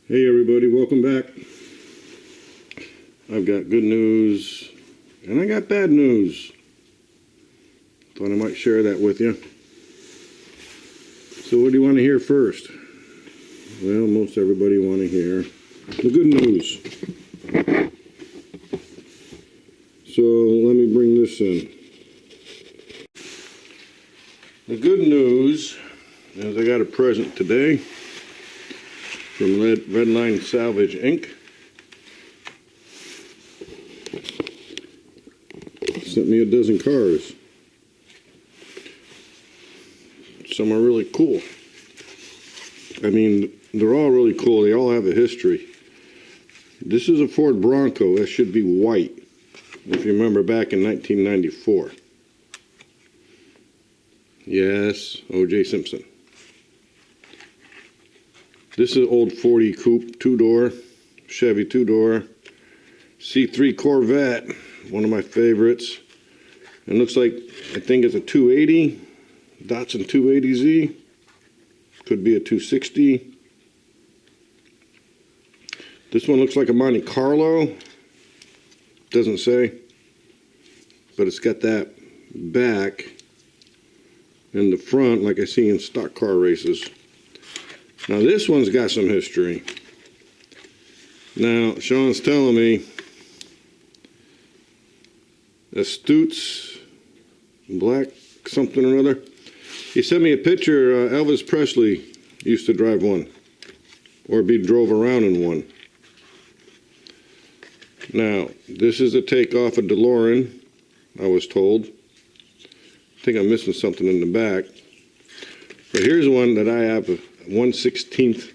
Hey everybody, welcome back. I've got good news and I got bad news. Thought I might share that with you. So what do you want to hear first? Well, most everybody want to hear the good news. So let me bring this in. The good news is I got a present today from Redline Salvage Inc. Sent me a dozen cars. Some are really cool. I mean, they're all really cool. They all have a history. This is a Ford Bronco. That should be white, if you remember back in 1994. Yes, O.J. Simpson. This is an old 40 coupe, two-door, Chevy two-door, C3 Corvette, one of my favorites. It looks like, I think it's a 280, Datsun 280Z. Could be a 260. This one looks like a Monte Carlo. Doesn't say. But it's got that back and the front like I see in stock car races. Now this one's got some history. Now Sean's telling me Astutes black something or other. He sent me a picture. Elvis Presley used to drive one or be drove around in one. Now this is a takeoff of DeLorean, I was told. I think I'm missing something in the back. But here's one that I have a 1/16th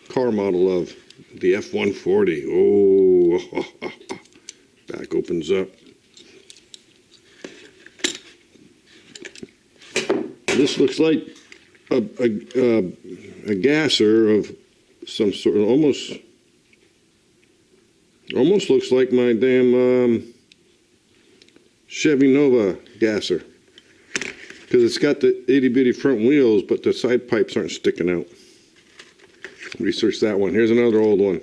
car model of, the F-140. Oh, back opens up. This looks like a gasser of some sort. Almost looks like my damn Chevy Nova gasser. Because it's got the itty-bitty front wheels, but the side pipes aren't sticking out. Research that one. Here's another old one.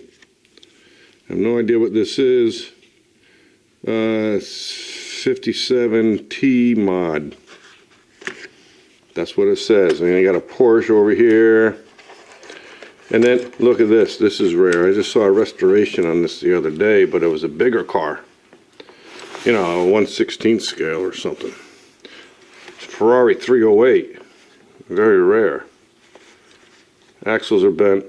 I have no idea what this is. 57 T mod. That's what it says. And I got a Porsche over here. And then look at this. This is rare. I just saw a restoration on this the other day, but it was a bigger car. You know, a 1/16 scale or something. Ferrari 308, very rare. Axles are bent.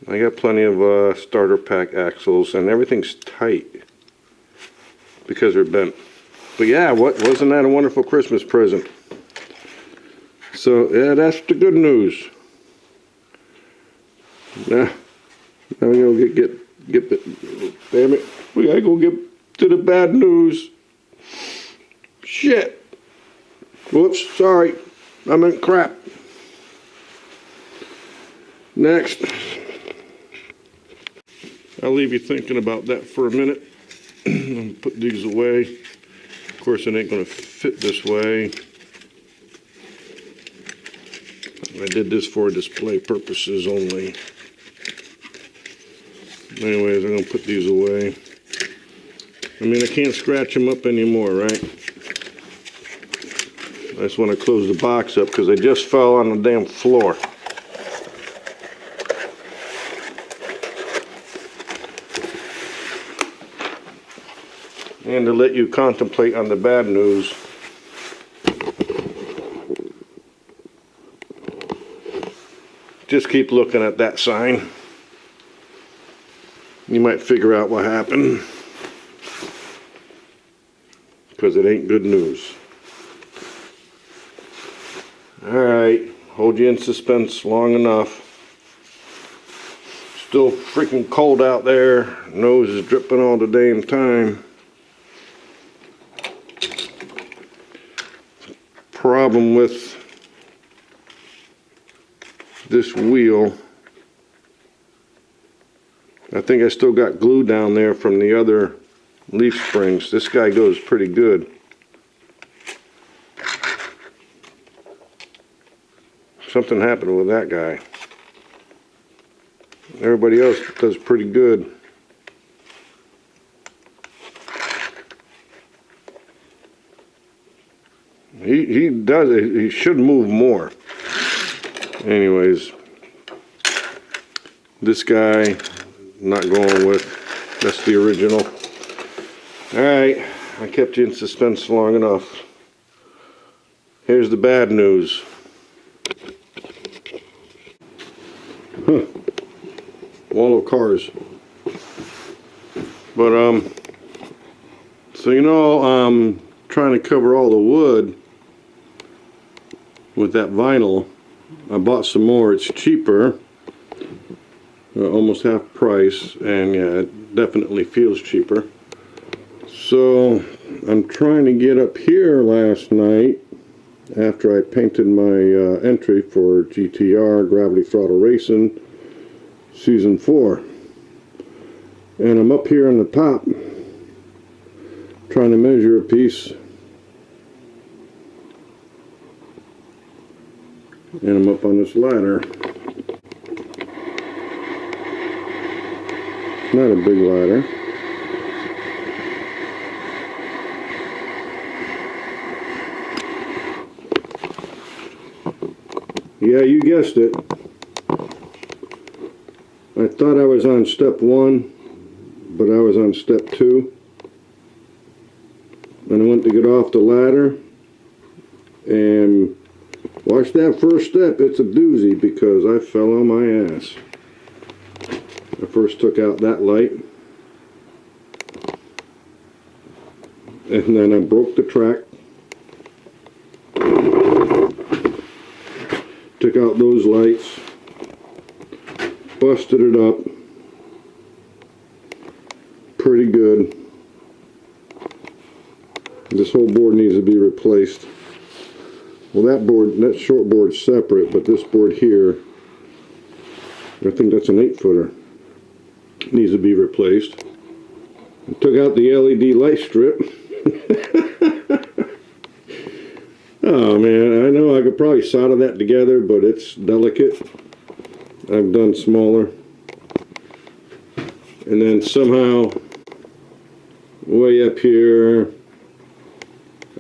I got plenty of starter pack axles, and everything's tight because they're bent. But yeah, wasn't that a wonderful Christmas present? So yeah, that's the good news. Now we gotta get damn it, we gotta go get to the bad news. Shit. Whoops, sorry. I meant crap. Next. I'll leave you thinking about that for a minute. I'll put these away. Of course, it ain't going to fit this way. I did this for display purposes only. Anyways, I'm going to put these away. I mean, I can't scratch them up anymore, right? I just want to close the box up because they just fell on the damn floor. And to let you contemplate on the bad news, just keep looking at that sign. You might figure out what happened, because it ain't good news. Alright, hold you in suspense long enough. Still freaking cold out there. Nose is dripping all the damn time. Problem with this wheel, I think I still got glue down there from the other leaf springs. This guy goes pretty good. Something happened with that guy. Everybody else does pretty good. He does it. He should move more. Anyways, this guy, not going with. That's the original. All right, I kept you in suspense long enough. Here's the bad news. Huh. Wall of cars. But so you know, trying to cover all the wood with that vinyl. I bought some more. It's cheaper, almost half price, and yeah, it definitely feels cheaper. So I'm trying to get up here last night after I painted my entry for GTR Gravity Throttle Racing Season 4, and I'm up here on the top trying to measure a piece. And I'm up on this ladder. Not a big ladder. Yeah, you guessed it. I thought I was on step 1, but I was on step 2. And I went to get off the ladder, and watch that first step. It's a doozy because I fell on my ass. I first took out that light, and then I broke the track. Took out those lights, busted it up pretty good. This whole board needs to be replaced. Well, that short board's separate, but this board here, I think that's an 8-footer, needs to be replaced. I took out the LED light strip. Oh man, I know I could probably solder that together, but it's delicate. I've done smaller. And then somehow, way up here,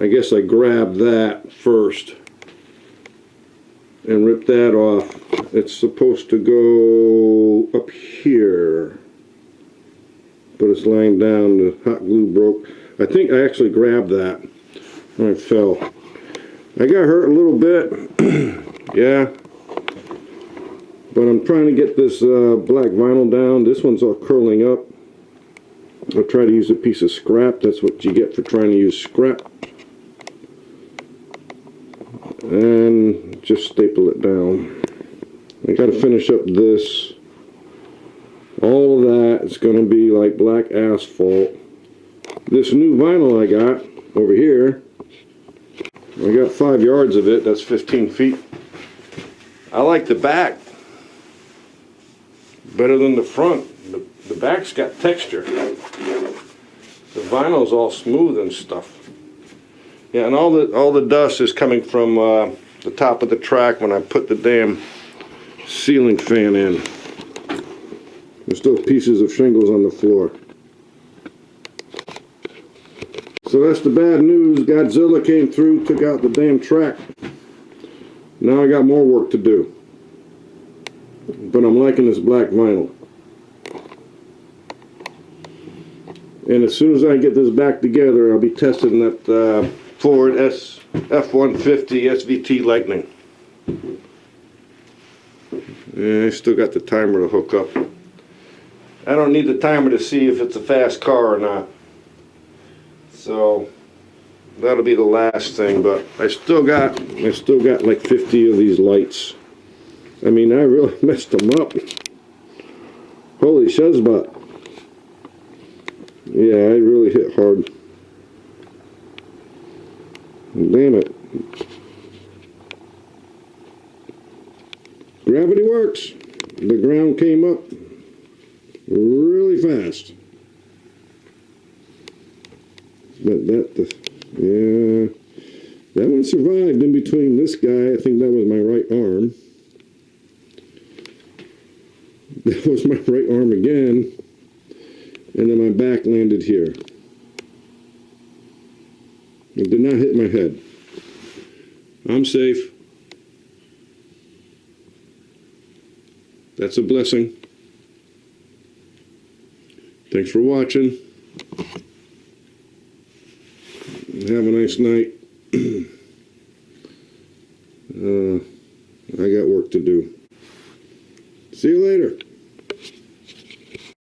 I guess I grabbed that first and ripped that off. It's supposed to go up here, but it's lying down. The hot glue broke. I think I actually grabbed that when I fell. I got hurt a little bit, yeah, but I'm trying to get this black vinyl down. This one's all curling up. I'll try to use a piece of scrap. That's what you get for trying to use scrap. And just staple it down. I got to finish up this. All of that is going to be like black asphalt. This new vinyl I got over here, I got 5 yards of it. That's 15 feet. I like the back better than the front. The back's got texture. The vinyl's all smooth and stuff. Yeah, and all the dust is coming from the top of the track when I put the damn ceiling fan in. There's still pieces of shingles on the floor. So that's the bad news. Godzilla came through, took out the damn track. Now I got more work to do. But I'm liking this black vinyl. And as soon as I get this back together, I'll be testing that Ford F-150 SVT Lightning. Yeah, I still got the timer to hook up. I don't need the timer to see if it's a fast car or not. So that'll be the last thing, but I still got like 50 of these lights. I mean, I really messed them up. Holy shazbot. Yeah, I really hit hard. Damn it. Gravity works. The ground came up really fast. But yeah, that one survived in between this guy. I think that was my right arm. That was my right arm again. And then my back landed here. It did not hit my head. I'm safe. That's a blessing. Thanks for watching. Have a nice night. I got work to do. See you later.